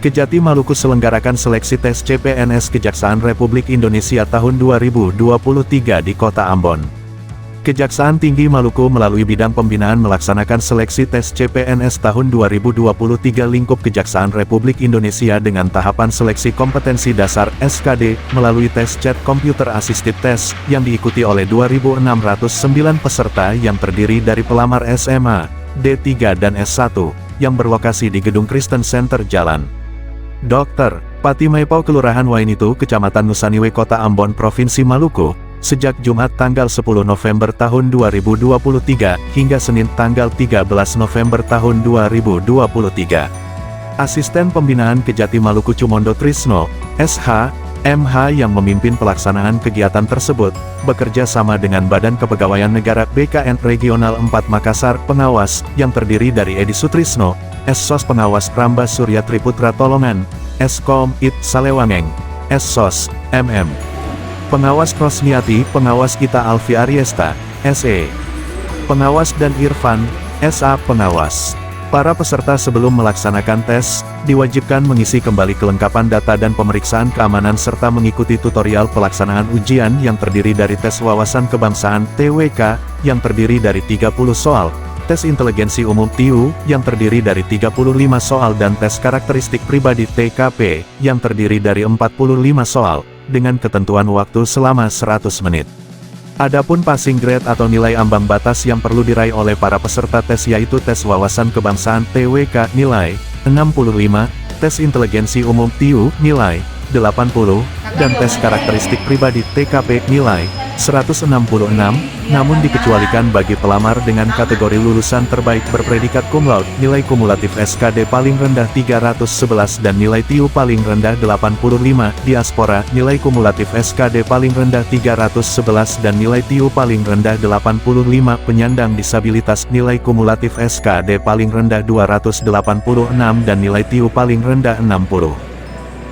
Kejati Maluku selenggarakan seleksi tes CPNS Kejaksaan Republik Indonesia tahun 2023 di Kota Ambon. Kejaksaan Tinggi Maluku melalui bidang pembinaan melaksanakan seleksi tes CPNS tahun 2023 lingkup Kejaksaan Republik Indonesia dengan tahapan seleksi kompetensi dasar (SKD) melalui tes Chat Computer Assisted Test yang diikuti oleh 2.609 peserta yang terdiri dari pelamar SMA, D3 dan S1 yang berlokasi di Gedung Kristen Center Jalan Dr. Pati Maipau Kelurahan Wainitu Kecamatan Nusaniwe Kota Ambon Provinsi Maluku sejak Jumat tanggal 10 November tahun 2023 hingga Senin tanggal 13 November tahun 2023. Asisten Pembinaan Kejati Maluku Cumondo Trisno, SH, MH yang memimpin pelaksanaan kegiatan tersebut, bekerja sama dengan Badan Kepegawaian Negara BKN Regional 4 Makassar Pengawas, yang terdiri dari Edi Sutrisno, SSOS Pengawas Prambas Surya Triputra Tolongan, Eskom IT Salewangeng, SSOS, MM. Pengawas Rosniati, Pengawas Ita Alfi Ariesta, SE. Pengawas dan Irfan, SA Pengawas. Para peserta sebelum melaksanakan tes, diwajibkan mengisi kembali kelengkapan data dan pemeriksaan keamanan serta mengikuti tutorial pelaksanaan ujian yang terdiri dari tes wawasan kebangsaan (TWK) yang terdiri dari 30 soal, tes inteligensi umum (TIU) yang terdiri dari 35 soal dan tes karakteristik pribadi (TKP) yang terdiri dari 45 soal, dengan ketentuan waktu selama 100 menit. Adapun passing grade atau nilai ambang batas yang perlu diraih oleh para peserta tes yaitu tes wawasan kebangsaan (TWK) nilai 65, tes inteligensi umum (TIU) nilai 80, dan tes karakteristik pribadi (TKP) nilai 166, namun dikecualikan bagi pelamar dengan kategori lulusan terbaik berpredikat cum laude, nilai kumulatif SKD paling rendah 311 dan nilai TIU paling rendah 85, diaspora, nilai kumulatif SKD paling rendah 311 dan nilai TIU paling rendah 85, penyandang disabilitas, nilai kumulatif SKD paling rendah 286 dan nilai TIU paling rendah 60.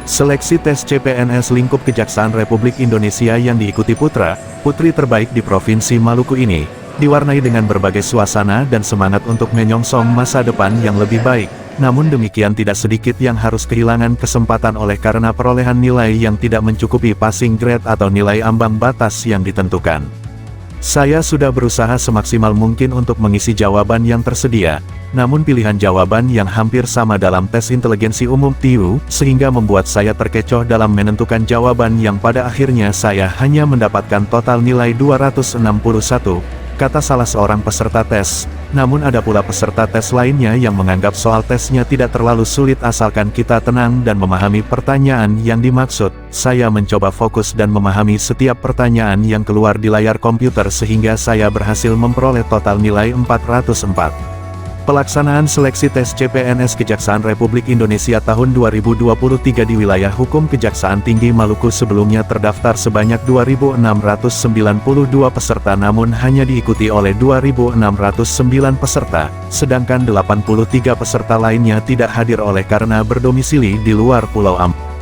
Seleksi tes CPNS lingkup Kejaksaan Republik Indonesia yang diikuti putra-putri terbaik di Provinsi Maluku ini, diwarnai dengan berbagai suasana dan semangat untuk menyongsong masa depan yang lebih baik. Namun demikian tidak sedikit yang harus kehilangan kesempatan oleh karena perolehan nilai yang tidak mencukupi passing grade atau nilai ambang batas yang ditentukan. Saya sudah berusaha semaksimal mungkin untuk mengisi jawaban yang tersedia, namun pilihan jawaban yang hampir sama dalam tes inteligensi umum (TIU), sehingga membuat saya terkecoh dalam menentukan jawaban yang pada akhirnya saya hanya mendapatkan total nilai 261, kata salah seorang peserta tes. Namun ada pula peserta tes lainnya yang menganggap soal tesnya tidak terlalu sulit asalkan kita tenang dan memahami pertanyaan yang dimaksud. Saya mencoba fokus dan memahami setiap pertanyaan yang keluar di layar komputer sehingga saya berhasil memperoleh total nilai 404. Pelaksanaan seleksi tes CPNS Kejaksaan Republik Indonesia tahun 2023 di wilayah hukum Kejaksaan Tinggi Maluku sebelumnya terdaftar sebanyak 2.692 peserta namun hanya diikuti oleh 2.609 peserta, sedangkan 83 peserta lainnya tidak hadir oleh karena berdomisili di luar Pulau Ambon.